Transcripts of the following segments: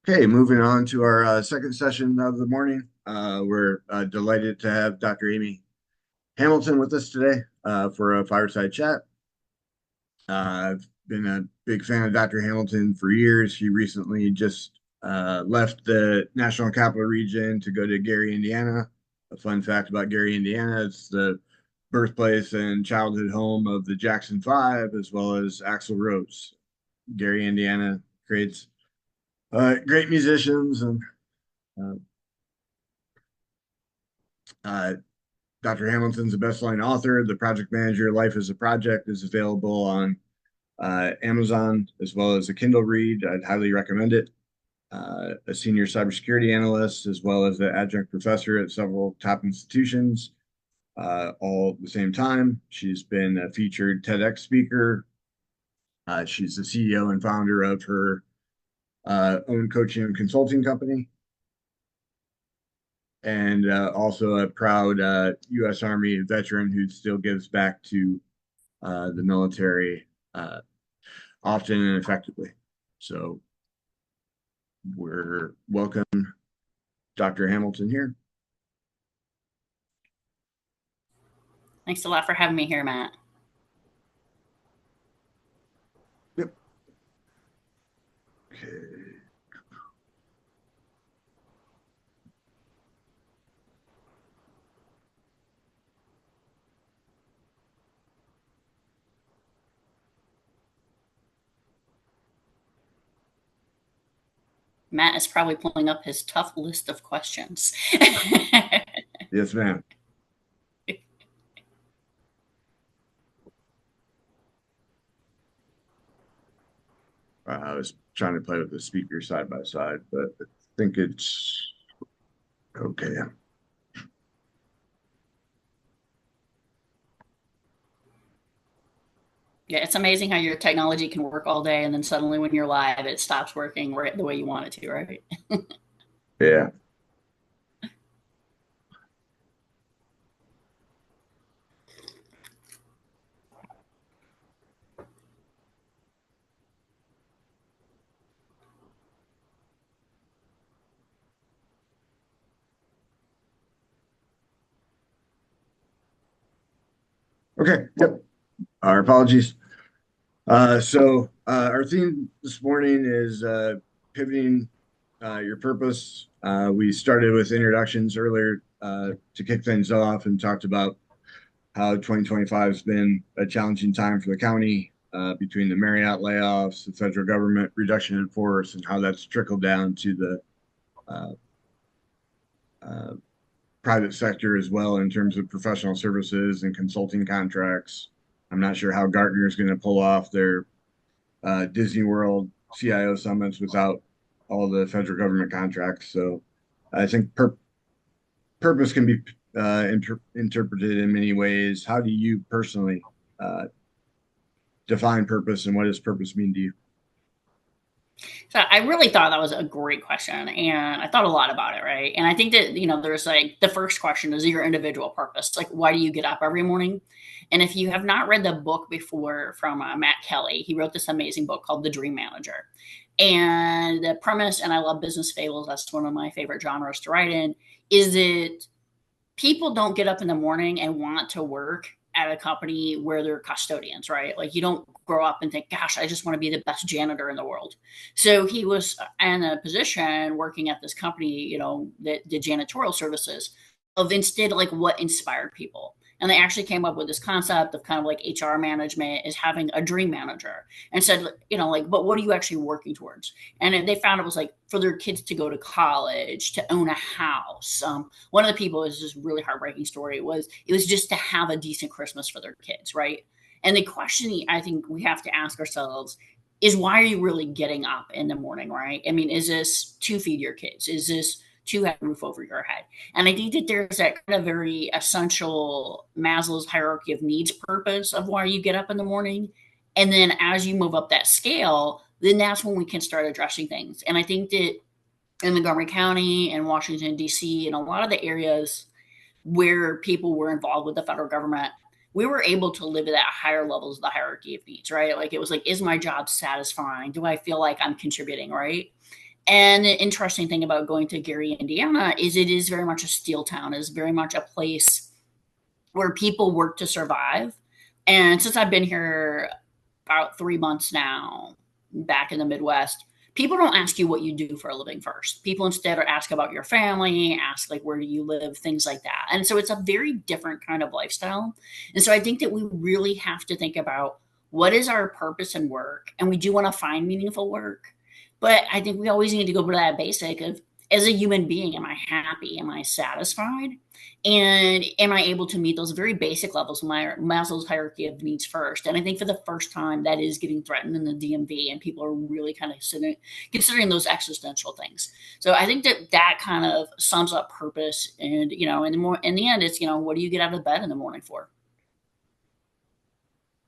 Okay, moving on to our second session of the morning. We're delighted to have Dr. Amy Hamilton with us today for a fireside chat. I've been a big fan of Dr. Hamilton for years. She recently just left the National Capital Region to go to Gary, Indiana. A fun fact about Gary, Indiana, it's the birthplace and childhood home of the Jackson Five, as well as Axl Rose. Gary, Indiana creates great musicians and uh, Uh, Dr. Hamilton's a best-selling author. The Project Manager Life as a Project is available on Amazon as well as a Kindle read. I'd highly recommend it. A senior cybersecurity analyst as well as an adjunct professor at several top institutions, all at the same time. She's been a featured TEDx speaker. She's the CEO and founder of her own coaching and consulting company, and also a proud U.S. Army veteran who still gives back to the military often and effectively. So we're welcome Dr. Hamilton here. Thanks a lot for having me here, Matt. Yep. Okay. Matt is probably pulling up his tough list of questions. Yes, ma'am. I was trying to play with the speaker side by side, but I think it's okay. Yeah, it's amazing how your technology can work all day and then suddenly when you're live, it stops working right the way you want it to, right? Yeah. Okay. Yep. Our apologies. Our theme this morning is pivoting your purpose. We started with introductions earlier to kick things off and talked about how 2025 has been a challenging time for the county between the Marriott layoffs, the federal government reduction in force, and how that's trickled down to the uh, uh, private sector as well in terms of professional services and consulting contracts. I'm not sure how Gartner is going to pull off their Disney World CIO summits without all the federal government contracts. So I think purpose can be interpreted in many ways. How do you personally uh, define purpose, and what does purpose mean to you? So I really thought that was a great question, and I thought a lot about it, right? And I think that there's like the first question is your individual purpose, like why do you get up every morning? And if you have not read the book before from Matt Kelly, he wrote this amazing book called The Dream Manager. And the premise, and I love business fables, that's one of my favorite genres to write in, is that people don't get up in the morning and want to work at a company where they're custodians, right? Like you don't grow up and think, gosh, I just want to be the best janitor in the world. So he was in a position working at this company, that did janitorial services of instead like what inspired people. And they actually came up with this concept of kind of like HR management is having a dream manager and said, like, but what are you actually working towards? And they found it was like for their kids to go to college, to own a house. One of the people is this really heartbreaking story. It was just to have a decent Christmas for their kids, right? And the question I think we have to ask ourselves is why are you really getting up in the morning, right? I mean, is this to feed your kids? Is this to have a roof over your head? And I think that there's that kind of very essential Maslow's hierarchy of needs purpose of why you get up in the morning. And then as you move up that scale, then that's when we can start addressing things. And I think that in Montgomery County and Washington, D.C., and a lot of the areas where people were involved with the federal government, we were able to live at higher levels of the hierarchy of needs, right? Like it was like, is my job satisfying? Do I feel like I'm contributing, right? And the interesting thing about going to Gary, Indiana is it is very much a steel town. It is very much a place where people work to survive. And since I've been here about 3 months now, back in the Midwest, people don't ask you what you do for a living first. People instead are ask about your family, ask like where do you live, things like that. And so it's a very different kind of lifestyle. And so I think that we really have to think about what is our purpose in work, and we do want to find meaningful work. But I think we always need to go to that basic of, as a human being, am I happy? Am I satisfied? And am I able to meet those very basic levels of my Maslow's hierarchy of needs first? And I think for the first time that is getting threatened in the DMV, and people are really kind of considering those existential things. So I think that that kind of sums up purpose. And, in the end, it's, what do you get out of bed in the morning for?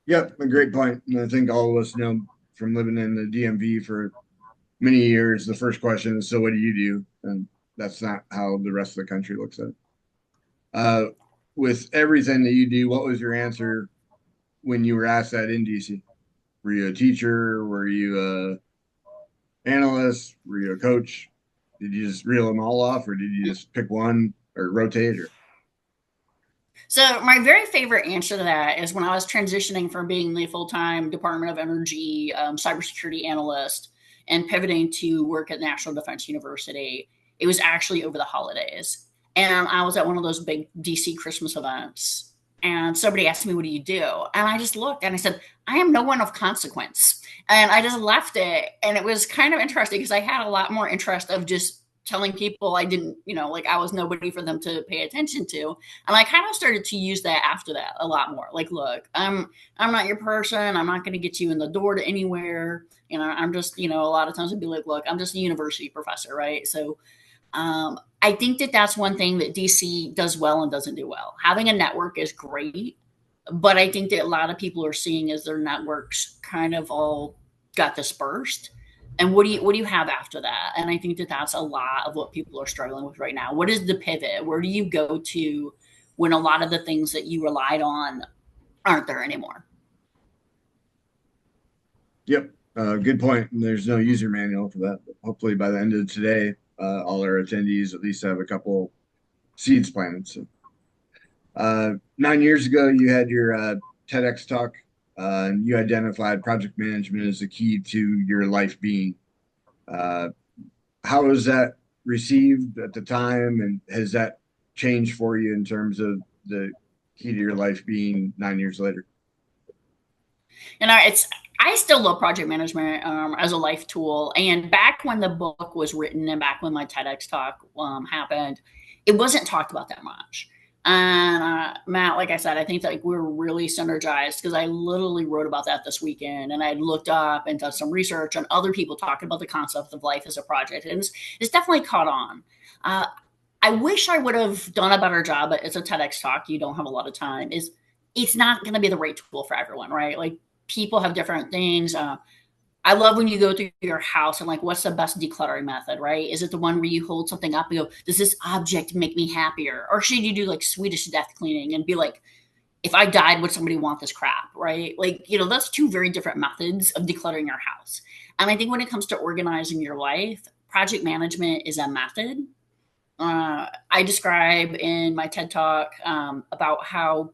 Yep, a great point. And I think all of us know from living in the DMV for many years, the first question is, so what do you do? And that's not how the rest of the country looks at it. With everything that you do, what was your answer when you were asked that in DC? Were you a teacher? Were you a analyst? Were you a coach? Did you just reel them all off, or did you just pick one or rotate? Or So my very favorite answer to that is when I was transitioning from being the full-time Department of Energy cybersecurity analyst and pivoting to work at National Defense University. It was actually over the holidays, and I was at one of those big DC Christmas events. And somebody asked me, "What do you do?" And I just looked and I said, "I am no one of consequence." And I just left it. And it was kind of interesting because I had a lot more interest of just telling people I didn't, like I was nobody for them to pay attention to. And I kind of started to use that after that a lot more. Like, look, I'm not your person. I'm not going to get you in the door to anywhere. I'm just, a lot of times I'd be like, look, I'm just a university professor, right? So I think that that's one thing that DC does well and doesn't do well. Having a network is great, but I think that a lot of people are seeing as their networks kind of all got dispersed. And what do you have after that? And I think that that's a lot of what people are struggling with right now. What is the pivot? Where do you go to when a lot of the things that you relied on aren't there anymore? yep, good point. And there's no user manual for that. But hopefully, by the end of today, all our attendees at least have a couple seeds planted. So, 9 years ago, you had your TEDx talk, and you identified project management as the key to your life being. Uh, how was that received at the time, and has that changed for you in terms of the key to your life being 9 years later? And I still love project management as a life tool. And back when the book was written and back when my TEDx talk happened, it wasn't talked about that much. And Matt, like I said, I think that like, we're really synergized because I literally wrote about that this weekend, and I looked up and done some research on other people talking about the concept of life as a project, and it's definitely caught on. Uh, I wish I would have done a better job, but it's a TEDx talk. You don't have a lot of time. It's not going to be the right tool for everyone, right? Like people have different things. I love when you go through your house and like, what's the best decluttering method, right? Is it the one where you hold something up and go, does this object make me happier? Or should you do like Swedish death cleaning and be like, if I died, would somebody want this crap, right? Like, that's two very different methods of decluttering your house. And I think when it comes to organizing your life, project management is a method. I describe in my TED talk about how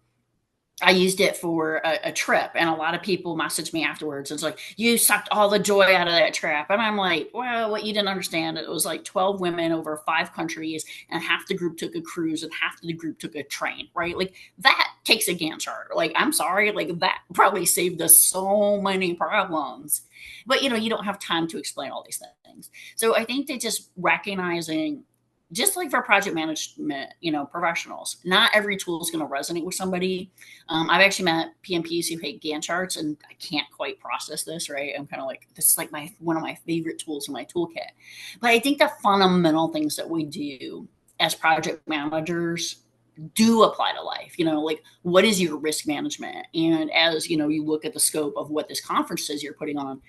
I used it for a trip, and a lot of people messaged me afterwards. It's like, you sucked all the joy out of that trip. And I'm like, well, what you didn't understand, it was like 12 women over 5 countries, and half the group took a cruise and half the group took a train, right? Like that takes a Gantt chart. Like, I'm sorry, like that probably saved us so many problems. But, you don't have time to explain all these things. So I think that just recognizing, just like for project management, professionals, not every tool is going to resonate with somebody. I've actually met PMPs who hate Gantt charts, and I can't quite process this, right? I'm kind of like, this is like one of my favorite tools in my toolkit. But I think the fundamental things that we do as project managers do apply to life. Like, what is your risk management? And as, you look at the scope of what this conference is you're putting on,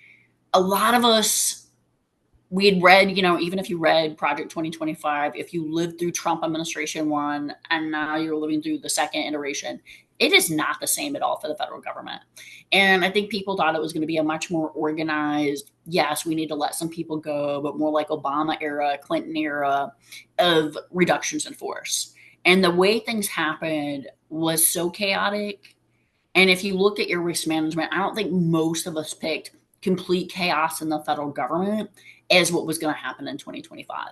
a lot of us we had read, even if you read Project 2025, if you lived through Trump administration one and now you're living through the second iteration, it is not the same at all for the federal government. And I think people thought it was going to be a much more organized, yes, we need to let some people go, but more like Obama era, Clinton era of reductions in force. And the way things happened was so chaotic. And if you looked at your risk management, I don't think most of us picked complete chaos in the federal government as what was going to happen in 2025.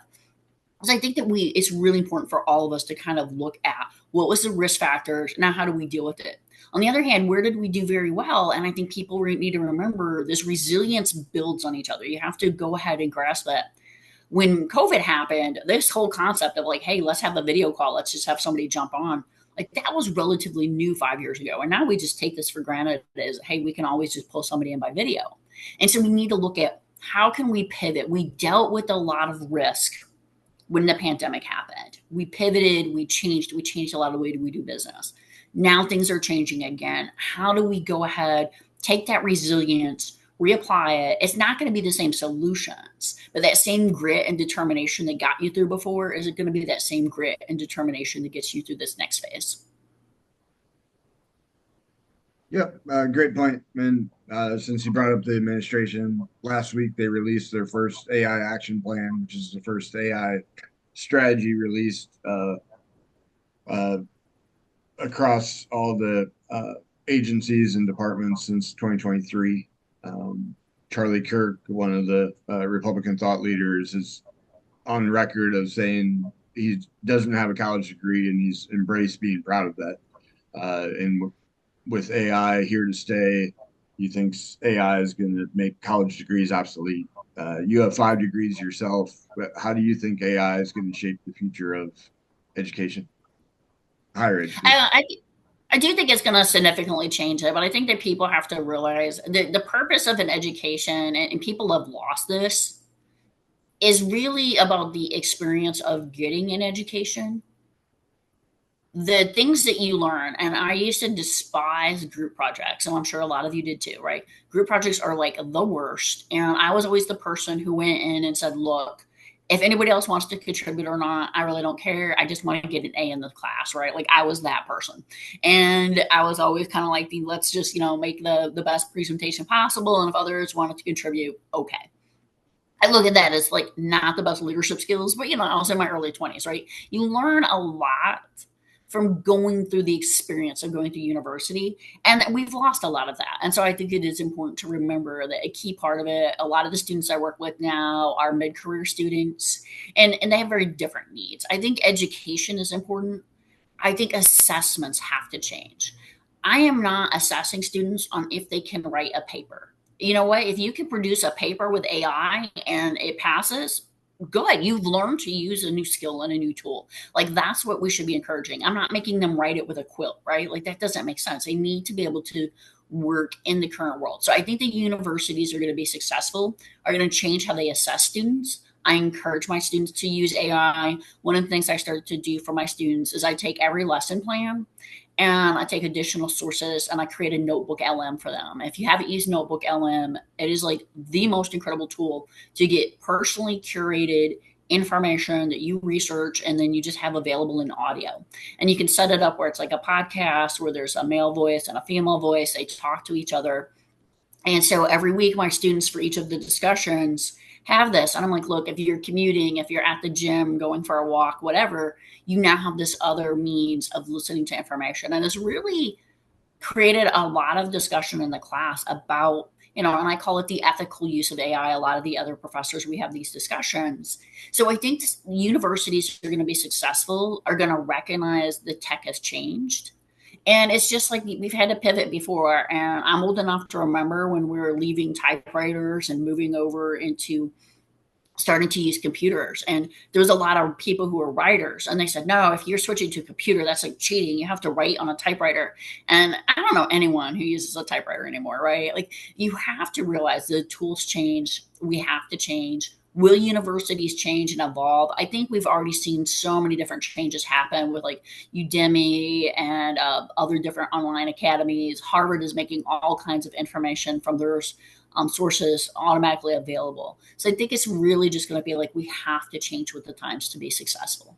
Because I think that it's really important for all of us to kind of look at what was the risk factors, now how do we deal with it? On the other hand, where did we do very well? And I think people need to remember this resilience builds on each other. You have to go ahead and grasp that. When COVID happened, this whole concept of like, hey, let's have a video call, let's just have somebody jump on, like that was relatively new 5 years ago. And now we just take this for granted as, hey, we can always just pull somebody in by video. And so we need to look at how can we pivot? We dealt with a lot of risk when the pandemic happened. We pivoted, we changed a lot of the way we do business. Now things are changing again. How do we go ahead, take that resilience, reapply it? It's not going to be the same solutions, but that same grit and determination that got you through before, is it going to be that same grit and determination that gets you through this next phase? Yep, great point. And since you brought up the administration, last week they released their first AI action plan, which is the first AI strategy released across all the agencies and departments since 2023. Charlie Kirk, one of the Republican thought leaders, is on record of saying he doesn't have a college degree and he's embraced being proud of that. And with AI here to stay, he thinks AI is going to make college degrees obsolete. You have 5 degrees yourself. But how do you think AI is going to shape the future of education, higher education? I do think it's going to significantly change it, but I think that people have to realize the purpose of an education, and people have lost this, is really about the experience of getting an education. The things that you learn, and I used to despise group projects, and I'm sure a lot of you did too, right? Group projects are like the worst. And I was always the person who went in and said, look, if anybody else wants to contribute or not, I really don't care. I just want to get an A in the class, right? Like I was that person. And I was always kind of like let's just, make the best presentation possible. And if others wanted to contribute, okay. I look at that as like not the best leadership skills, but I was in my early 20s, right? You learn a lot from going through the experience of going through university. And we've lost a lot of that. And so I think it is important to remember that a key part of it, a lot of the students I work with now are mid-career students, and they have very different needs. I think education is important. I think assessments have to change. I am not assessing students on if they can write a paper. You know what? If you can produce a paper with AI and it passes, good. You've learned to use a new skill and a new tool. Like that's what we should be encouraging. I'm not making them write it with a quilt, right? Like that doesn't make sense. They need to be able to work in the current world. So I think the universities are going to be successful, are going to change how they assess students. I encourage my students to use AI. One of the things I started to do for my students is I take every lesson plan and I take additional sources and I create a notebook LM for them. If you haven't used notebook LM, it is like the most incredible tool to get personally curated information that you research and then you just have available in audio. And you can set it up where it's like a podcast where there's a male voice and a female voice. They talk to each other. And so every week, my students for each of the discussions have this. And I'm like, look, if you're commuting, if you're at the gym, going for a walk, whatever, you now have this other means of listening to information. And it's really created a lot of discussion in the class about, and I call it the ethical use of AI. A lot of the other professors, we have these discussions. So I think universities are going to be successful, are going to recognize the tech has changed. And it's just like we've had to pivot before. And I'm old enough to remember when we were leaving typewriters and moving over into starting to use computers. And there was a lot of people who were writers. And they said, no, if you're switching to a computer, that's like cheating. You have to write on a typewriter. And I don't know anyone who uses a typewriter anymore, right? Like you have to realize the tools change. We have to change. Will universities change and evolve? I think we've already seen so many different changes happen with like Udemy and other different online academies. Harvard is making all kinds of information from their sources automatically available. So I think it's really just going to be like we have to change with the times to be successful.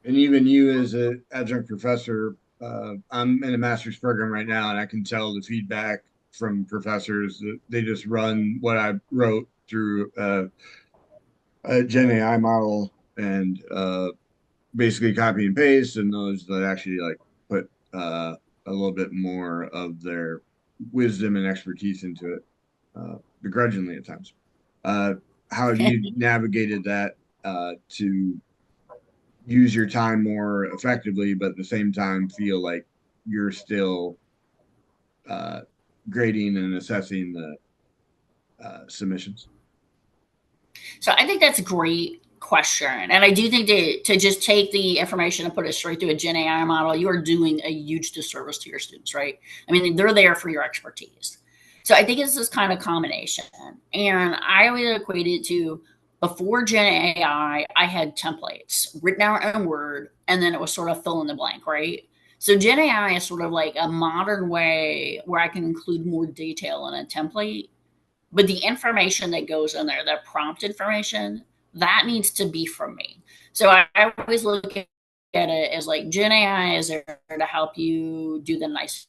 And even you as an adjunct professor, I'm in a master's program right now, and I can tell the feedback from professors that they just run what I wrote through a Gen AI model and basically copy and paste, and those that actually like put a little bit more of their wisdom and expertise into it, begrudgingly at times. How have you navigated that to use your time more effectively, but at the same time feel like you're still uh, grading and assessing the submissions? So I think that's a great question. And I do think to just take the information and put it straight through a Gen AI model, you are doing a huge disservice to your students, right? I mean, they're there for your expertise. So I think it's this kind of combination. And I always equate it to before Gen AI, I had templates written out in Word, and then it was sort of fill in the blank, right? So Gen AI is sort of like a modern way where I can include more detail in a template, but the information that goes in there, that prompt information, that needs to be from me. So I always look at it as like Gen AI is there to help you do the nice.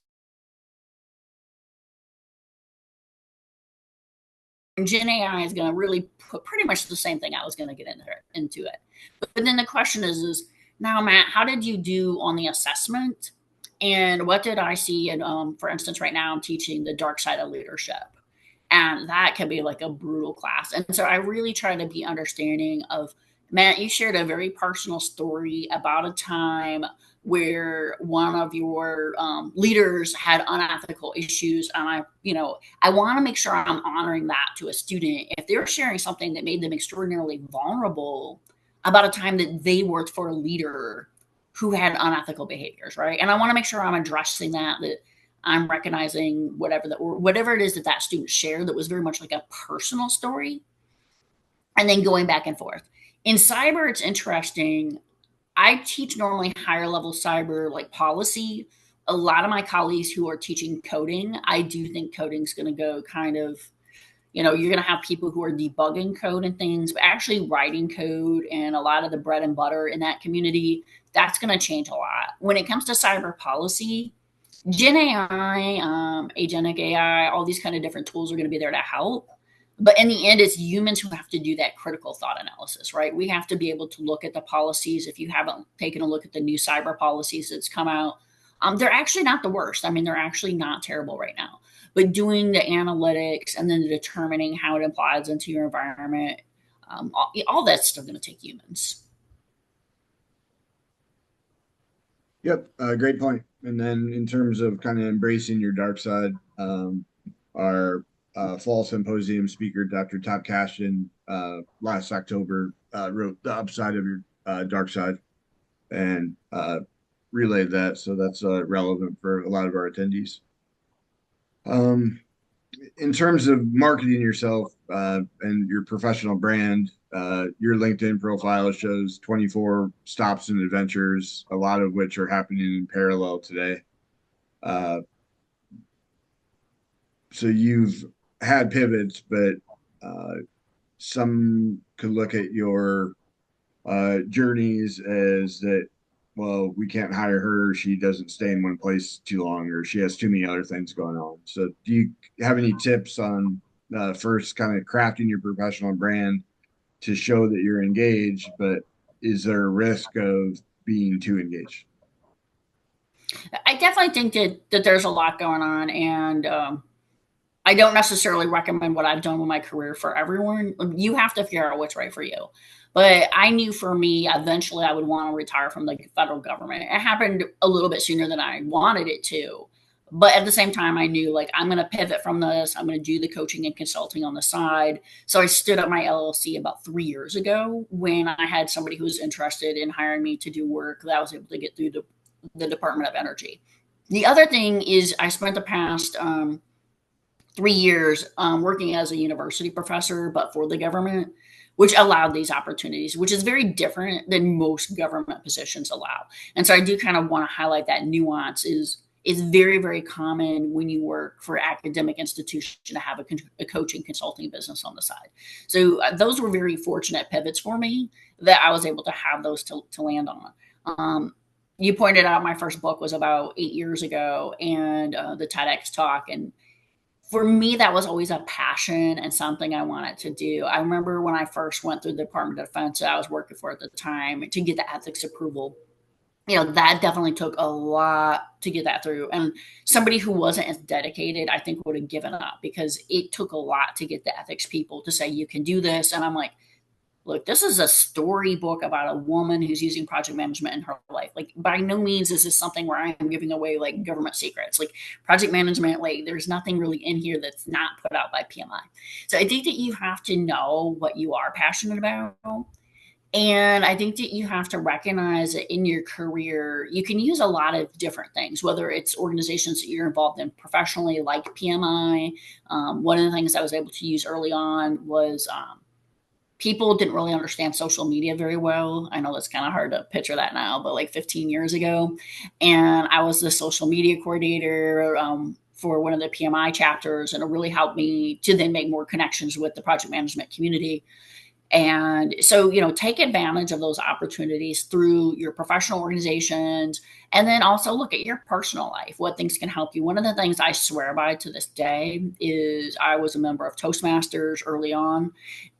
Gen AI is going to really put pretty much the same thing I was going to get into it. But then the question is now, Matt, how did you do on the assessment? And what did I see? And for instance, right now I'm teaching the dark side of leadership. And that can be like a brutal class. And so I really try to be understanding of, Matt, you shared a very personal story about a time where one of your leaders had unethical issues. And I want to make sure I'm honoring that to a student. If they're sharing something that made them extraordinarily vulnerable about a time that they worked for a leader who had unethical behaviors, right? And I want to make sure I'm addressing that I'm recognizing whatever it is that student shared that was very much like a personal story, and then going back and forth. In cyber, it's interesting. I teach normally higher level cyber like policy. A lot of my colleagues who are teaching coding, I do think coding is going to go kind of, you're going to have people who are debugging code and things, but actually writing code and a lot of the bread and butter in that community, that's going to change a lot. When it comes to cyber policy, Gen AI, agentic AI, all these kind of different tools are going to be there to help. But in the end, it's humans who have to do that critical thought analysis, right? We have to be able to look at the policies. If you haven't taken a look at the new cyber policies that's come out, they're actually not the worst. I mean, they're actually not terrible right now. But doing the analytics and then determining how it applies into your environment, all that's still going to take humans. Yep, great point. And then in terms of kind of embracing your dark side, our fall symposium speaker, Dr. Todd Cashin, last October wrote The Upside of Your Dark Side and relayed that. So that's relevant for a lot of our attendees. In terms of marketing yourself and your professional brand, your LinkedIn profile shows 24 stops and adventures, a lot of which are happening in parallel today. So you've had pivots, but some could look at your journeys as that, well, we can't hire her. She doesn't stay in one place too long, or she has too many other things going on. So do you have any tips on first kind of crafting your professional brand to show that you're engaged, but is there a risk of being too engaged? I definitely think that there's a lot going on, and I don't necessarily recommend what I've done with my career for everyone. You have to figure out what's right for you. But I knew for me, eventually I would want to retire from the federal government. It happened a little bit sooner than I wanted it to. But at the same time, I knew like I'm going to pivot from this. I'm going to do the coaching and consulting on the side. So I stood up my LLC about 3 years ago when I had somebody who was interested in hiring me to do work that I was able to get through the Department of Energy. The other thing is I spent the past 3 years working as a university professor, but for the government, which allowed these opportunities, which is very different than most government positions allow. And so I do kind of want to highlight that nuance is very, very common when you work for academic institution to have a coaching consulting business on the side. So those were very fortunate pivots for me that I was able to have those to land on. You pointed out my first book was about 8 years ago, and the TEDx talk. And for me, that was always a passion and something I wanted to do. I remember when I first went through the Department of Defense that I was working for at the time to get the ethics approval. That definitely took a lot to get that through. And somebody who wasn't as dedicated, I think, would have given up because it took a lot to get the ethics people to say, you can do this. And I'm like, look, this is a storybook about a woman who's using project management in her life. Like, by no means is this something where I am giving away like government secrets. Like, project management, like, there's nothing really in here that's not put out by PMI. So I think that you have to know what you are passionate about. And I think that you have to recognize that in your career, you can use a lot of different things, whether it's organizations that you're involved in professionally, like PMI. One of the things I was able to use early on was people didn't really understand social media very well. I know that's kind of hard to picture that now, but like 15 years ago. And I was the social media coordinator for one of the PMI chapters, and it really helped me to then make more connections with the project management community. And so, take advantage of those opportunities through your professional organizations, and then also look at your personal life, what things can help you. One of the things I swear by to this day is I was a member of Toastmasters early on,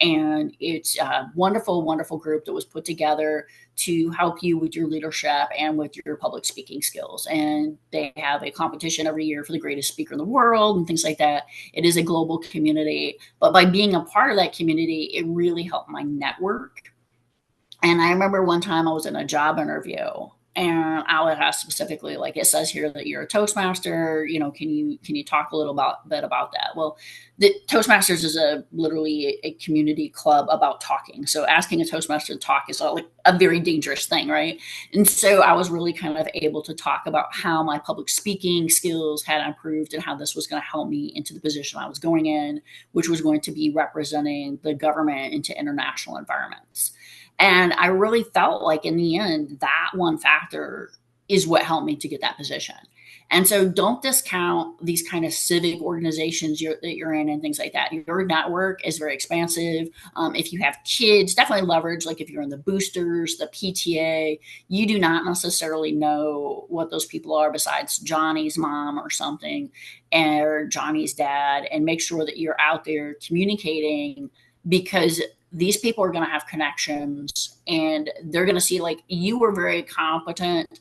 and it's a wonderful, wonderful group that was put together to help you with your leadership and with your public speaking skills. And they have a competition every year for the greatest speaker in the world and things like that. It is a global community, but by being a part of that community, it really helped my network. And I remember one time I was in a job interview, and I was asked specifically, like, it says here that you're a Toastmaster. Can you talk a little bit about that? Well, the Toastmasters is literally a community club about talking. So asking a Toastmaster to talk is like a very dangerous thing, right? And so I was really kind of able to talk about how my public speaking skills had improved and how this was going to help me into the position I was going in, which was going to be representing the government into international environments. And I really felt like in the end, that one factor is what helped me to get that position. And so don't discount these kind of civic organizations that you're in and things like that. Your network is very expansive. If you have kids, definitely leverage, like if you're in the boosters, the PTA, you do not necessarily know what those people are besides Johnny's mom or something, or Johnny's dad, and make sure that you're out there communicating, because these people are going to have connections and they're going to see like you were very competent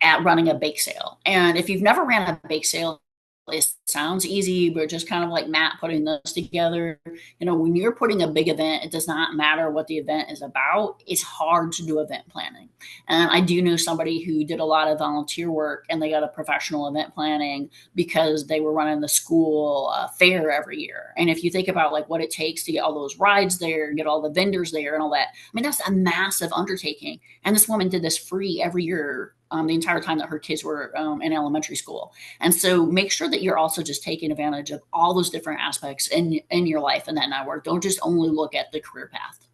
at running a bake sale. And if you've never ran a bake sale, it sounds easy, but just kind of like Matt putting those together. When you're putting a big event, it does not matter what the event is about. It's hard to do event planning. And I do know somebody who did a lot of volunteer work, and they got a professional event planning because they were running the school fair every year. And if you think about like what it takes to get all those rides there, get all the vendors there and all that, I mean, that's a massive undertaking. And this woman did this free every year, the entire time that her kids were in elementary school. And so make sure that you're also just taking advantage of all those different aspects in your life and that network. Don't just only look at the career path.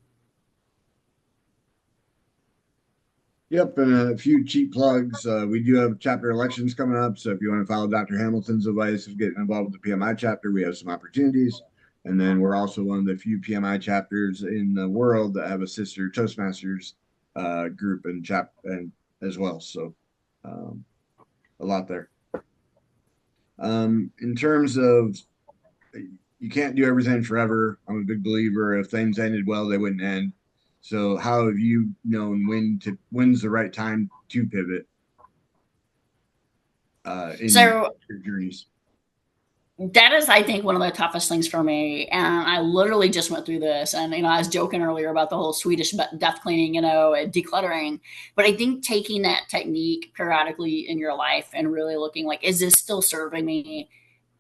Yep, and a few cheap plugs. We do have chapter elections coming up, so if you want to follow Dr. Hamilton's advice of getting involved with the PMI chapter, we have some opportunities. And then we're also one of the few PMI chapters in the world that have a sister Toastmasters group and as well. So a lot there. In terms of, you can't do everything forever. I'm a big believer if things ended well, they wouldn't end. So how have you known when's the right time to pivot in your journeys? That is, I think, one of the toughest things for me. And I literally just went through this. And, I was joking earlier about the whole Swedish death cleaning, and decluttering. But I think taking that technique periodically in your life and really looking like, is this still serving me?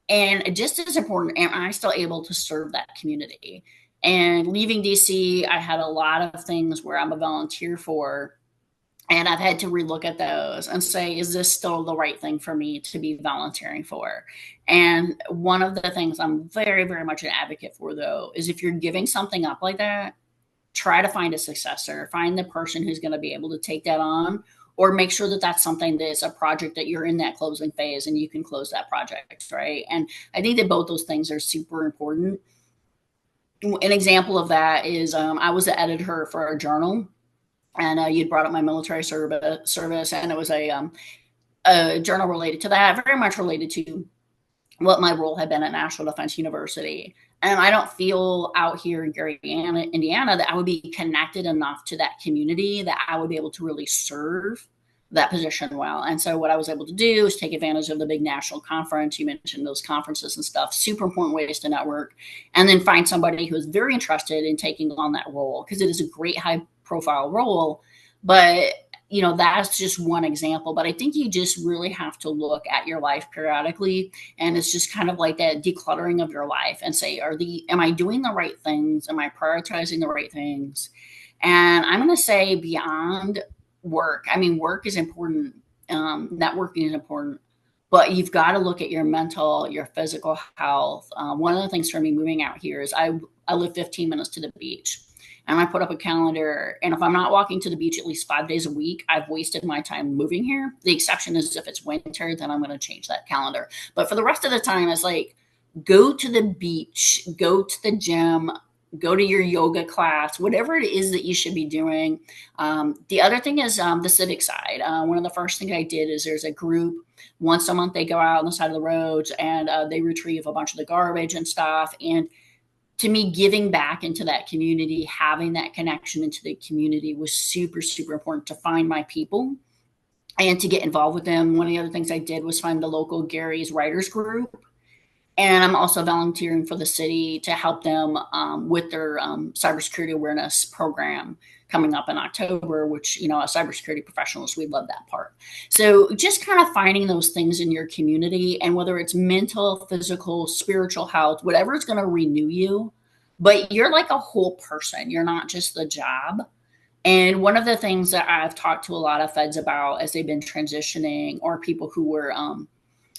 And just as important, am I still able to serve that community? And leaving DC, I had a lot of things where I'm a volunteer for And I've had to relook at those and say, is this still the right thing for me to be volunteering for? And one of the things I'm very, very much an advocate for, though, is if you're giving something up like that, try to find a successor, find the person who's going to be able to take that on, or make sure that that's something that's a project that you're in that closing phase and you can close that project, right? And I think that both those things are super important. An example of that is I was the editor for a journal, and you'd brought up my military service, and it was a journal related to that, very much related to what my role had been at National Defense University. And I don't feel out here in Gary, Indiana, that I would be connected enough to that community that I would be able to really serve that position well. And so what I was able to do is take advantage of the big national conference. You mentioned those conferences and stuff, super important ways to network, and then find somebody who is very interested in taking on that role, because it is a great high profile role. But that's just one example. But I think you just really have to look at your life periodically, and it's just kind of like that decluttering of your life and say, am I doing the right things? Am I prioritizing the right things? And I'm going to say beyond work. I mean, work is important. Networking is important, but you've got to look at your mental, your physical health. One of the things for me moving out here is I live 15 minutes to the beach, and I put up a calendar. And if I'm not walking to the beach at least 5 days a week, I've wasted my time moving here. The exception is if it's winter, then I'm going to change that calendar. But for the rest of the time, it's like, go to the beach, go to the gym, go to your yoga class, whatever it is that you should be doing. The other thing is the civic side. One of the first things I did is there's a group once a month. They go out on the side of the roads and they retrieve a bunch of the garbage and stuff. And to me, giving back into that community, having that connection into the community was super, super important to find my people and to get involved with them. One of the other things I did was find the local Gary's Writers Group, and I'm also volunteering for the city to help them with their cybersecurity awareness program coming up in October, which, as cybersecurity professionals, we love that part. So just kind of finding those things in your community, and whether it's mental, physical, spiritual health, whatever is going to renew you, but you're like a whole person. You're not just the job. And one of the things that I've talked to a lot of feds about as they've been transitioning, or people who were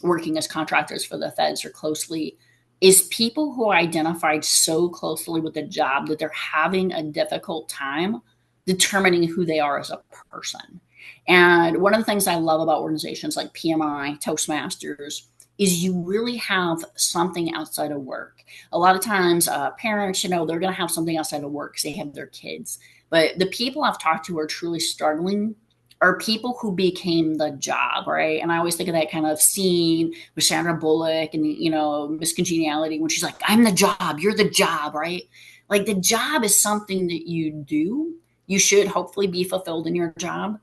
working as contractors for the feds or closely, is people who identified so closely with the job that they're having a difficult time determining who they are as a person. And one of the things I love about organizations like PMI, Toastmasters, is you really have something outside of work. A lot of times, parents, they're going to have something outside of work because they have their kids. But the people I've talked to who are truly struggling are people who became the job, right? And I always think of that kind of scene with Sandra Bullock and, Miss Congeniality, when she's like, I'm the job, you're the job, right? Like, the job is something that you do. You should hopefully be fulfilled in your job,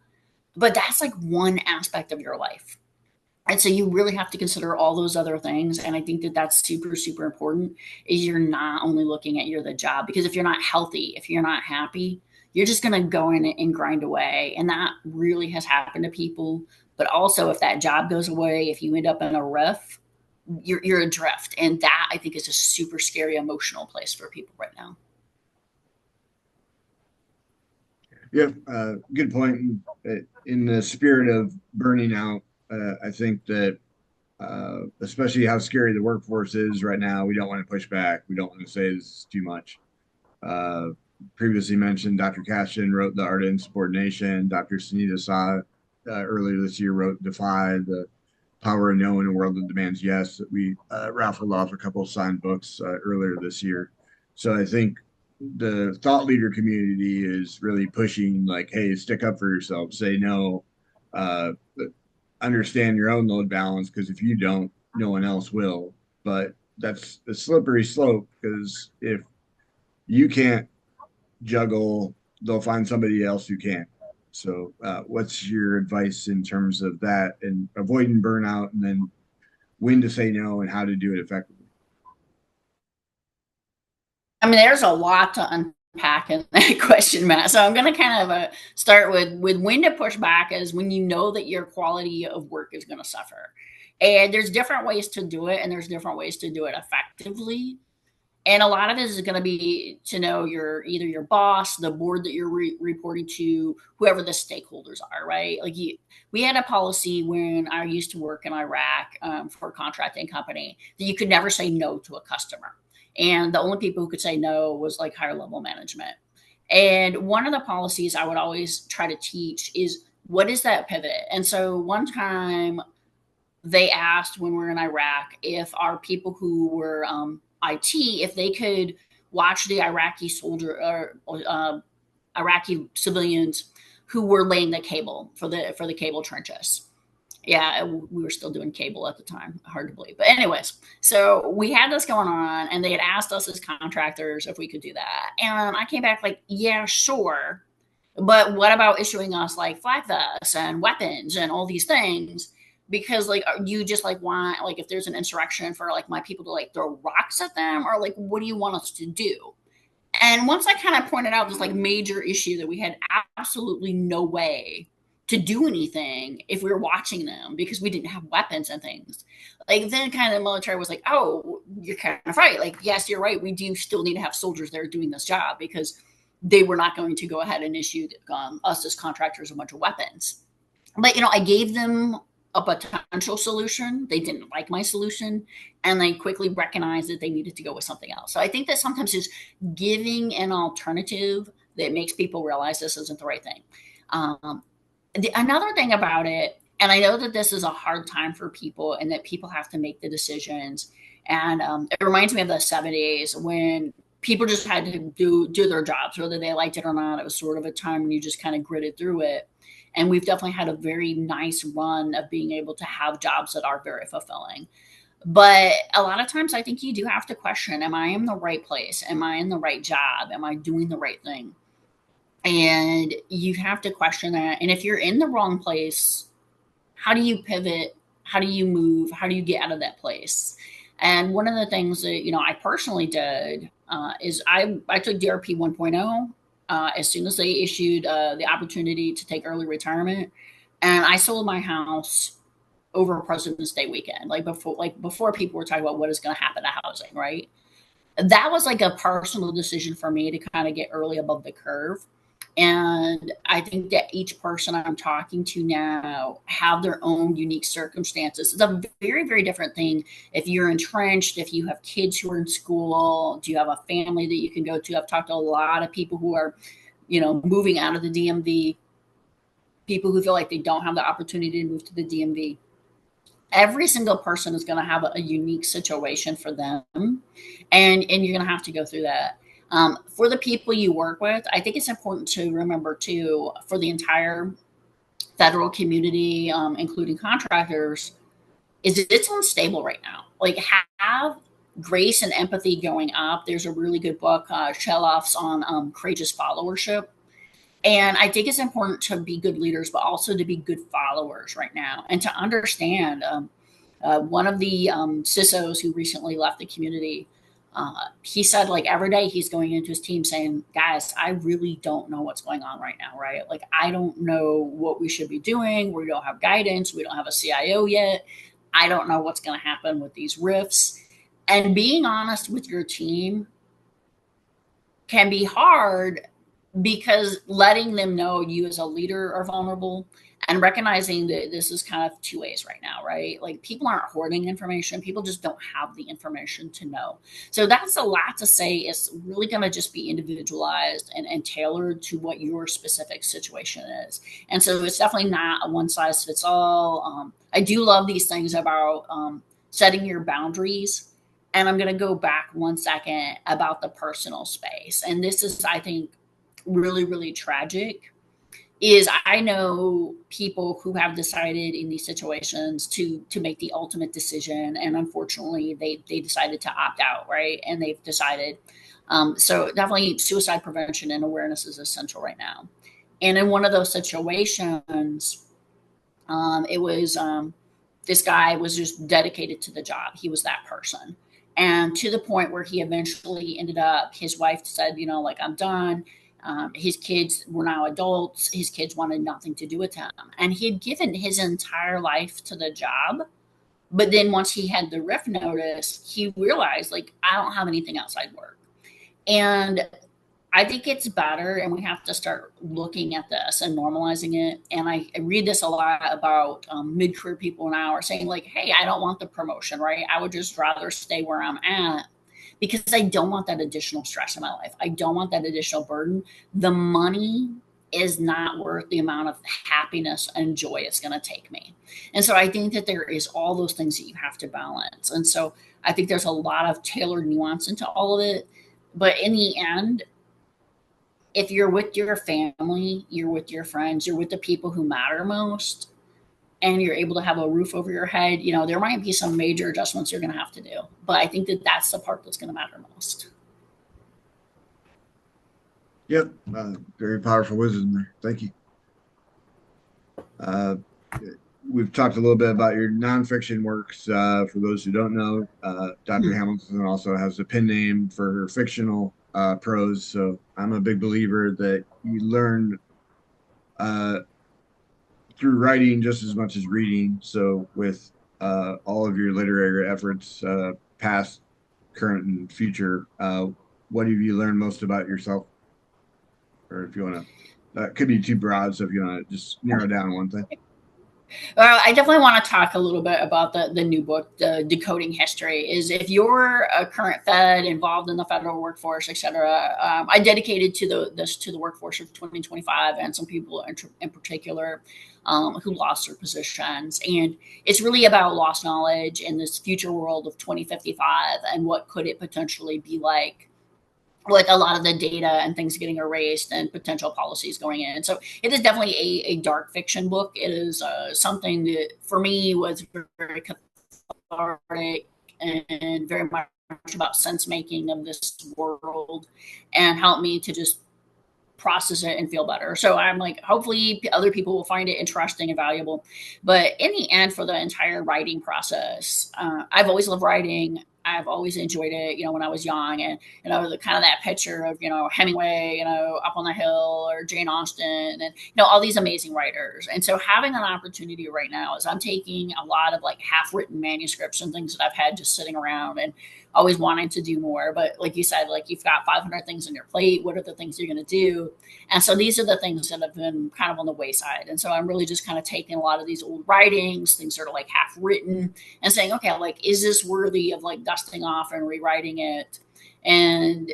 but that's like one aspect of your life. And so you really have to consider all those other things. And I think that that's super, super important, is you're not only looking at you're the job, because if you're not healthy, if you're not happy, you're just going to go in and grind away. And that really has happened to people. But also, if that job goes away, if you end up in a riff, you're adrift. And that, I think, is a super scary emotional place for people right now. Yeah, good point. In the spirit of burning out, I think that especially how scary the workforce is right now, we don't want to push back. We don't want to say this is too much. Previously mentioned, Dr. Cashin wrote The Art of Insubordination. Dr. Sunita Shah earlier this year wrote Defy, the Power of No in a World That Demands Yes. We raffled off a couple of signed books earlier this year. So I think the thought leader community is really pushing, like, hey, stick up for yourself, say no, understand your own load balance, because if you don't, no one else will. But that's a slippery slope, because if you can't juggle, they'll find somebody else who can. So what's your advice in terms of that and avoiding burnout, and then when to say no and how to do it effectively? I mean, there's a lot to unpack in that question, Matt. So I'm going to kind of start with when to push back is when you know that your quality of work is going to suffer. And there's different ways to do it, and there's different ways to do it effectively. And a lot of this is going to be to know either your boss, the board that you're reporting to, whoever the stakeholders are, right? Like we had a policy when I used to work in Iraq for a contracting company that you could never say no to a customer. And the only people who could say no was like higher level management. And one of the policies I would always try to teach is what is that pivot? And so one time they asked when we were in Iraq if our people who were IT, if they could watch the Iraqi soldier or Iraqi civilians who were laying the cable for the cable trenches. Yeah, we were still doing cable at the time. Hard to believe. But anyways, so we had this going on and they had asked us as contractors if we could do that. And I came back like, yeah, sure. But what about issuing us like flag vests and weapons and all these things? Because like you just like want like if there's an insurrection for like my people to like throw rocks at them, or like what do you want us to do? And once I kind of pointed out this like major issue that we had absolutely no way to do anything if we were watching them because we didn't have weapons and things. Like then kind of the military was like, oh, you're kind of right. Like, yes, you're right. We do still need to have soldiers there doing this job because they were not going to go ahead and issue us as contractors a bunch of weapons. But, I gave them a potential solution. They didn't like my solution and they quickly recognized that they needed to go with something else. So I think that sometimes just giving an alternative that makes people realize this isn't the right thing. Another thing about it, and I know that this is a hard time for people and that people have to make the decisions. And it reminds me of the 70s when people just had to do their jobs, whether they liked it or not. It was sort of a time when you just kind of gritted through it. And we've definitely had a very nice run of being able to have jobs that are very fulfilling. But a lot of times I think you do have to question, am I in the right place? Am I in the right job? Am I doing the right thing? And you have to question that. And if you're in the wrong place, how do you pivot? How do you move? How do you get out of that place? And one of the things that, I personally did is I took DRP 1.0 as soon as they issued the opportunity to take early retirement. And I sold my house over President's Day weekend, before people were talking about what is going to happen to housing, right? That was like a personal decision for me to kind of get early above the curve. And I think that each person I'm talking to now have their own unique circumstances. It's a very, very different thing if you're entrenched, if you have kids who are in school, do you have a family that you can go to? I've talked to a lot of people who are, moving out of the DMV, people who feel like they don't have the opportunity to move to the DMV. Every single person is going to have a unique situation for them. And you're going to have to go through that. For the people you work with, I think it's important to remember too, for the entire federal community, including contractors, is it's unstable right now. Like have grace and empathy going up. There's a really good book, Shelloff's on courageous followership. And I think it's important to be good leaders, but also to be good followers right now and to understand. One of the CISOs who recently left the community, he said like every day he's going into his team saying, guys, I really don't know what's going on right now, right? Like, I don't know what we should be doing. We don't have guidance. We don't have a CIO yet. I don't know what's going to happen with these rifts. And being honest with your team can be hard because letting them know you as a leader are vulnerable and recognizing that this is kind of two ways right now, right? Like people aren't hoarding information. People just don't have the information to know. So that's a lot to say. It's really going to just be individualized and tailored to what your specific situation is. And so it's definitely not a one size fits all. I do love these things about setting your boundaries. And I'm going to go back 1 second about the personal space. And this is, I think, really, really tragic. Is I know people who have decided in these situations to make the ultimate decision, and unfortunately they decided to opt out, right? And they've decided. So definitely suicide prevention and awareness is essential right now. And in one of those situations, it was this guy was just dedicated to the job. He was that person. And to the point where he eventually ended up, his wife said, like, I'm done. His kids were now adults. His kids wanted nothing to do with him. And he had given his entire life to the job, But then once he had the riff notice, he realized, like, I don't have anything outside work. And I think it's better, and we have to start looking at this and normalizing it. And I read this a lot about mid-career people now are saying, like, hey, I don't want the promotion, right? I would just rather stay where I'm at because I don't want that additional stress in my life. I don't want that additional burden. The money is not worth the amount of happiness and joy it's going to take me. And so I think that there is all those things that you have to balance. And so I think there's a lot of tailored nuance into all of it. But in the end, if you're with your family, you're with your friends, you're with the people who matter most, and you're able to have a roof over your head, there might be some major adjustments you're going to have to do. But I think that that's the part that's going to matter most. Yep. Very powerful wisdom there. Thank you. We've talked a little bit about your nonfiction works. For those who don't know, Dr. Hamilton also has a pen name for her fictional prose. So I'm a big believer that you learn through writing just as much as reading. So with all of your literary efforts, past, current, and future, what have you learned most about yourself? Or if you want to, that could be too broad. So if you want to just narrow down one thing. Well, I definitely want to talk a little bit about the new book, the Decoding History. Is if you're a current Fed involved in the federal workforce, et cetera, I dedicated to the workforce of 2025 and some people in particular who lost their positions. And it's really about lost knowledge in this future world of 2055 and what could it potentially be like with a lot of the data and things getting erased and potential policies going in. So it is definitely a dark fiction book. It is something that for me was very cathartic and very much about sense making of this world and helped me to just process it and feel better. So I'm like, hopefully other people will find it interesting and valuable. But in the end, for the entire writing process, I've always loved writing. I've always enjoyed it, when I was young, and the kind of that picture of Hemingway, up on the hill, or Jane Austen, and all these amazing writers. And so having an opportunity right now is I'm taking a lot of like half-written manuscripts and things that I've had just sitting around and always wanting to do more. But like you said, like you've got 500 things on your plate. What are the things you're going to do? And so these are the things that have been kind of on the wayside. And so I'm really just kind of taking a lot of these old writings, things that are like half written, and saying, okay, like, is this worthy of like dusting off and rewriting it? And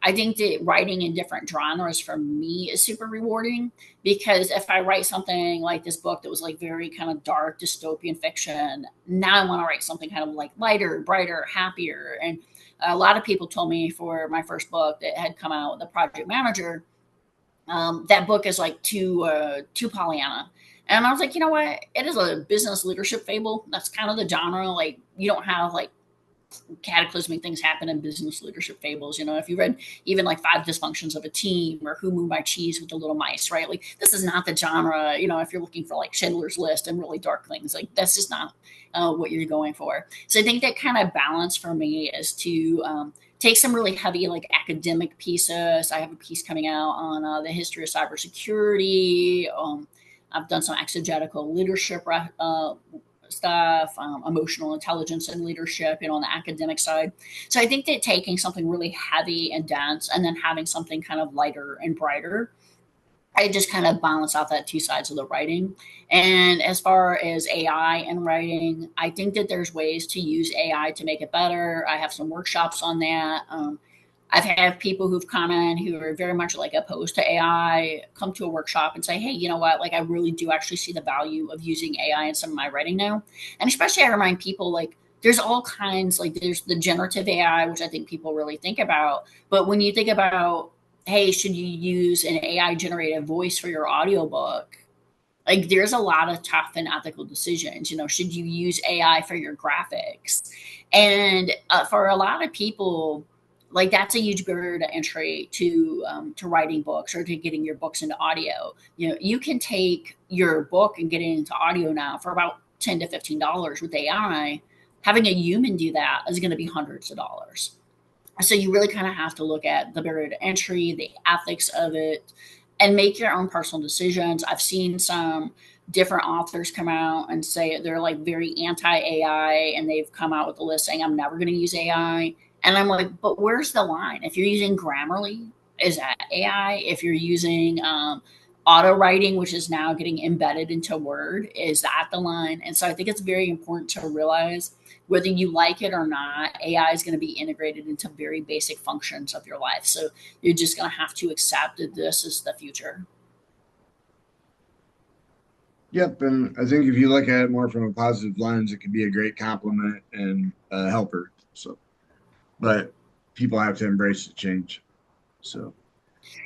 I think that writing in different genres for me is super rewarding, because if I write something like this book that was like very kind of dark dystopian fiction, now I want to write something kind of like lighter, brighter, happier. And a lot of people told me for my first book that had come out, The Project Manager, that book is like too Pollyanna. And I was like, you know what? It is a business leadership fable. That's kind of the genre. Like, you don't have like cataclysmic things happen in business leadership fables. If you read even like Five Dysfunctions of a Team or Who Moved My Cheese with the Little Mice, right? Like, this is not the genre. If you're looking for like Schindler's List and really dark things, like that's just not what you're going for. So I think that kind of balance for me is to take some really heavy like academic pieces. I have a piece coming out on the history of cybersecurity. I've done some exegetical leadership stuff, emotional intelligence and leadership, on the academic side. So I think that taking something really heavy and dense and then having something kind of lighter and brighter, I just kind of balance out that two sides of the writing. And as far as AI and writing, I think that there's ways to use AI to make it better. I have some workshops on that. I've had people who've come in who are very much like opposed to AI come to a workshop and say, hey, you know what? Like, I really do actually see the value of using AI in some of my writing now. And especially I remind people, like, there's all kinds, like there's the generative AI, which I think people really think about. But when you think about, hey, should you use an AI generated voice for your audiobook? Like, there's a lot of tough and ethical decisions. Should you use AI for your graphics? And for a lot of people, like, that's a huge barrier to entry to writing books or to getting your books into audio. You can take your book and get it into audio now for about $10 to $15 with AI. Having a human do that is going to be hundreds of dollars. So you really kind of have to look at the barrier to entry, the ethics of it. and make your own personal decisions. I've seen some different authors come out and say they're like very anti AI, and they've come out with a list saying, I'm never going to use AI. And I'm like, but where's the line? If you're using Grammarly, is that AI? If you're using auto writing, which is now getting embedded into Word, is that the line? And so I think it's very important to realize whether you like it or not, AI is going to be integrated into very basic functions of your life. So you're just going to have to accept that this is the future. Yep, and I think if you look at it more from a positive lens, it could be a great compliment and a helper. So, but people have to embrace the change. So,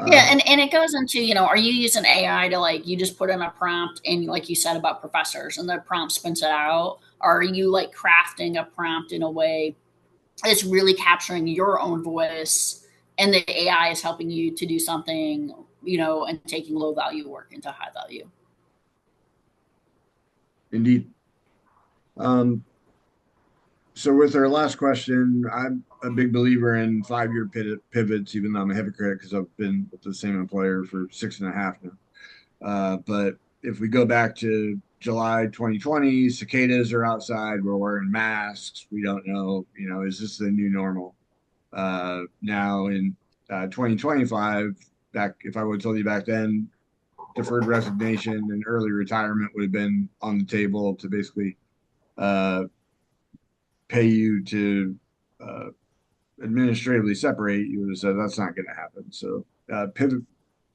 Yeah, uh, and it goes into, are you using AI to like you just put in a prompt and like you said about professors and the prompt spits it out? Or are you like crafting a prompt in a way that's really capturing your own voice and the AI is helping you to do something, and taking low value work into high value? indeed. Um, so with our last question, I'm a big believer in 5-year pivots, even though I'm a hypocrite because I've been with the same employer for 6.5 now. But if we go back to July 2020, cicadas are outside, we're wearing masks. We don't know, is this the new normal? Now in 2025, back if I would have told you back then, deferred resignation and early retirement would have been on the table to basically uh, pay you to uh, administratively separate, you would have said that's not going to happen. So pivot,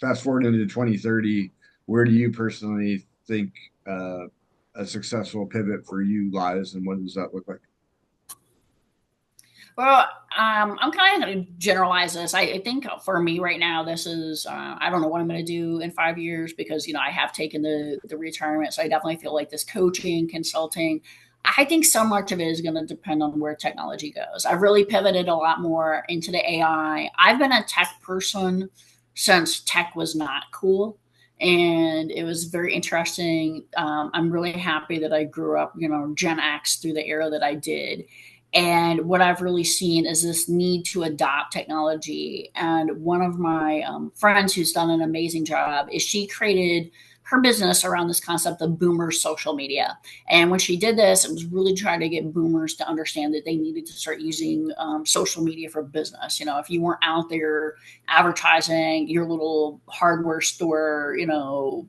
fast forward into 2030, where do you personally think a successful pivot for you lies, and what does that look like? Well, I'm kind of going to generalize this. I think for me right now, this is, I don't know what I'm going to do in 5 years because, I have taken the retirement. So I definitely feel like this coaching, consulting, I think so much of it is going to depend on where technology goes. I've really pivoted a lot more into the AI. I've been a tech person since tech was not cool. And it was very interesting. I'm really happy that I grew up, Gen X through the era that I did. And what I've really seen is this need to adopt technology. And one of my friends who's done an amazing job is she created her business around this concept of boomer social media. And when she did this, it was really trying to get boomers to understand that they needed to start using social media for business. If you weren't out there advertising your little hardware store,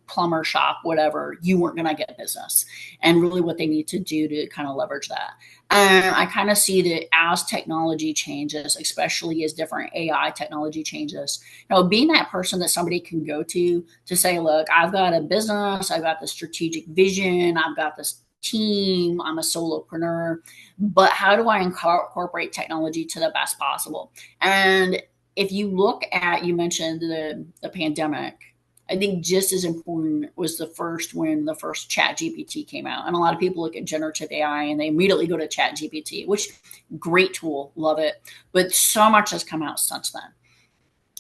plumber shop, whatever, you weren't going to get business. And really what they need to do to kind of leverage that. And I kind of see that as technology changes, especially as different AI technology changes, being that person that somebody can go to say, look, I've got a business, I've got the strategic vision, I've got this team, I'm a solopreneur, but how do I incorporate technology to the best possible? And if you look at, you mentioned the pandemic, I think just as important was when the first Chat GPT came out. And a lot of people look at generative AI and they immediately go to Chat GPT, which great tool, love it. But so much has come out since then.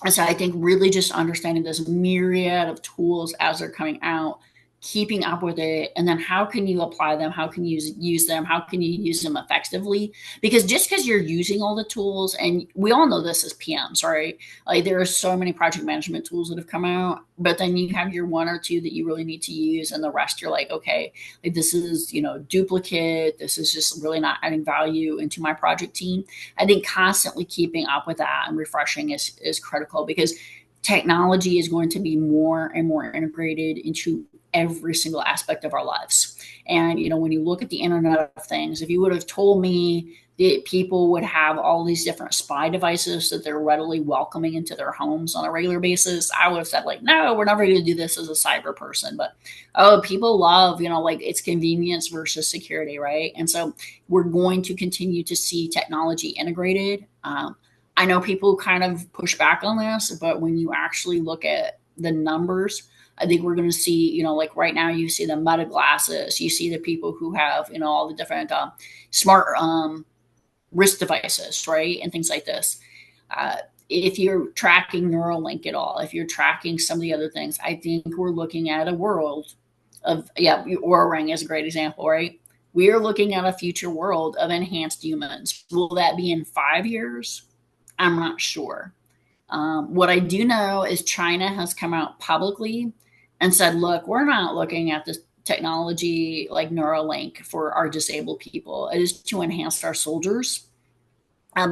And so I think really just understanding this myriad of tools as they're coming out, keeping up with it, and then how can you apply them? How can you use them? How can you use them effectively? Because just because you're using all the tools, and we all know this as PMs, right? Like there are so many project management tools that have come out, but then you have your one or two that you really need to use, and the rest you're like, okay, like this is duplicate. This is just really not adding value into my project team. I think constantly keeping up with that and refreshing is critical because technology is going to be more and more integrated into every single aspect of our lives. And, when you look at the Internet of Things, if you would have told me that people would have all these different spy devices that they're readily welcoming into their homes on a regular basis, I would have said, like, no, we're never going to do this as a cyber person. But, oh, people love, like it's convenience versus security, right? And so we're going to continue to see technology integrated. I know people kind of push back on this, but when you actually look at the numbers, I think we're going to see, like right now, you see the Meta glasses, you see the people who have, all the different smart wrist devices, right, and things like this. If you're tracking Neuralink at all, if you're tracking some of the other things, I think we're looking at a world of, Aura Ring is a great example, right? We are looking at a future world of enhanced humans. Will that be in 5 years? I'm not sure. What I do know is China has come out publicly and said, look, we're not looking at this technology like Neuralink for our disabled people. It is to enhance our soldiers.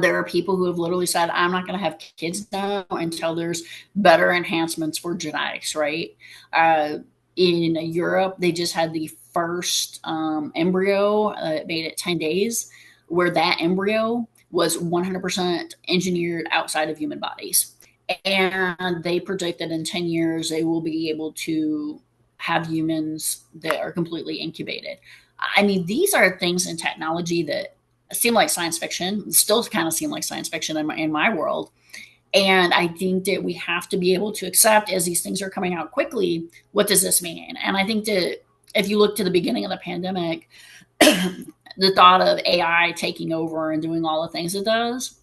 There are people who have literally said, I'm not going to have kids now until there's better enhancements for genetics, right? Uh, in Europe, they just had the first embryo, made it 10 days, where that embryo was 100% engineered outside of human bodies. And they predict that in 10 years, they will be able to have humans that are completely incubated. I mean, these are things in technology that seem like science fiction, still kind of seem like science fiction in my world. And I think that we have to be able to accept, as these things are coming out quickly, what does this mean? And I think that if you look to the beginning of the pandemic, the thought of AI taking over and doing all the things it does,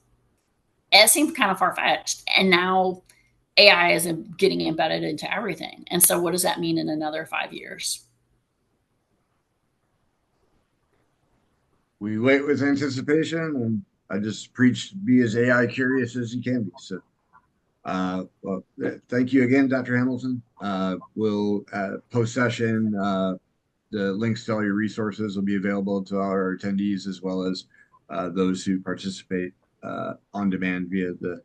it seemed kind of far fetched. And now AI is getting embedded into everything. And so, what does that mean in another 5 years? We wait with anticipation, and I just preach be as AI curious as you can be. So, well, thank you again, Dr. Hamilton. We'll post session. The links to all your resources will be available to our attendees as well as those who participate on demand via the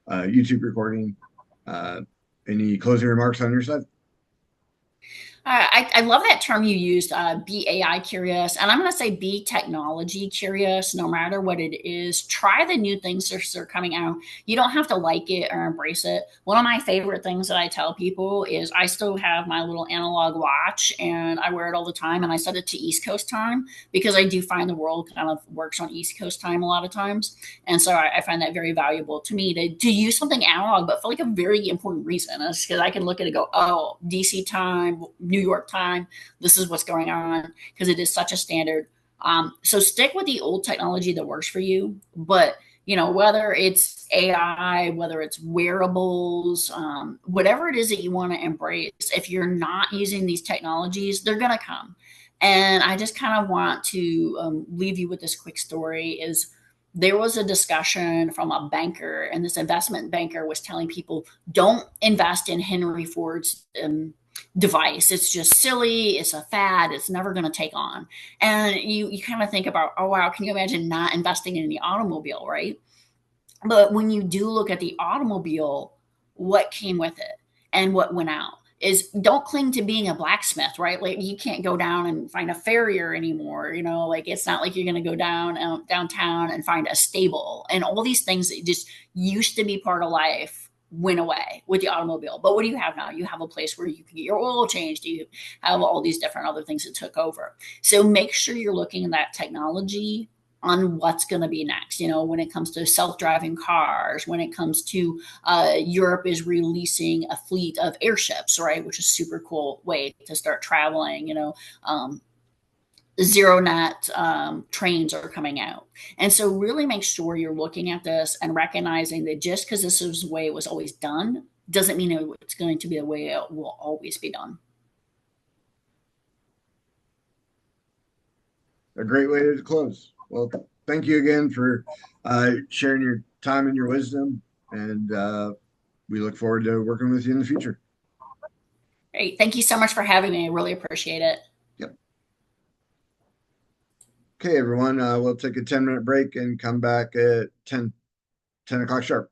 YouTube recording. Any closing remarks on your side? I love that term you used, be AI curious. And I'm going to say be technology curious, no matter what it is. Try the new things that are coming out. You don't have to like it or embrace it. One of my favorite things that I tell people is I still have my little analog watch and I wear it all the time. And I set it to East Coast time because I do find the world kind of works on East Coast time a lot of times. And so I find that very valuable to me to use something analog, but for like a very important reason. It's because I can look at it and go, oh, DC time, New York time, this is what's going on, because it is such a standard. So stick with the old technology that works for you, but whether it's AI, whether it's wearables, whatever it is that you want to embrace, if you're not using these technologies, they're going to come. And I just kind of want to leave you with this quick story is there was a discussion from a banker, and this investment banker was telling people, don't invest in Henry Ford's device. It's just silly. It's a fad. It's never going to take on. And you kind of think about, oh, wow, can you imagine not investing in the automobile, right? But when you do look at the automobile, what came with it and what went out is don't cling to being a blacksmith, right? Like you can't go down and find a farrier anymore. Like it's not like you're going to go downtown and find a stable, and all these things that just used to be part of life went away with the automobile. But what do you have now? You have a place where you can get your oil changed. You have all these different other things that took over. So make sure you're looking at that technology on what's going to be next. When it comes to self-driving cars, when it comes to Europe is releasing a fleet of airships, right, which is a super cool way to start traveling. Zero net trains are coming out. And so really make sure you're looking at this and recognizing that just because this is the way it was always done doesn't mean it's going to be the way it will always be done. A great way to close. Well, thank you again for sharing your time and your wisdom, and we look forward to working with you in the future. Great. Thank you so much for having me. I really appreciate it. Yep. Okay, everyone, we'll take a 10-minute break and come back at 10 o'clock sharp.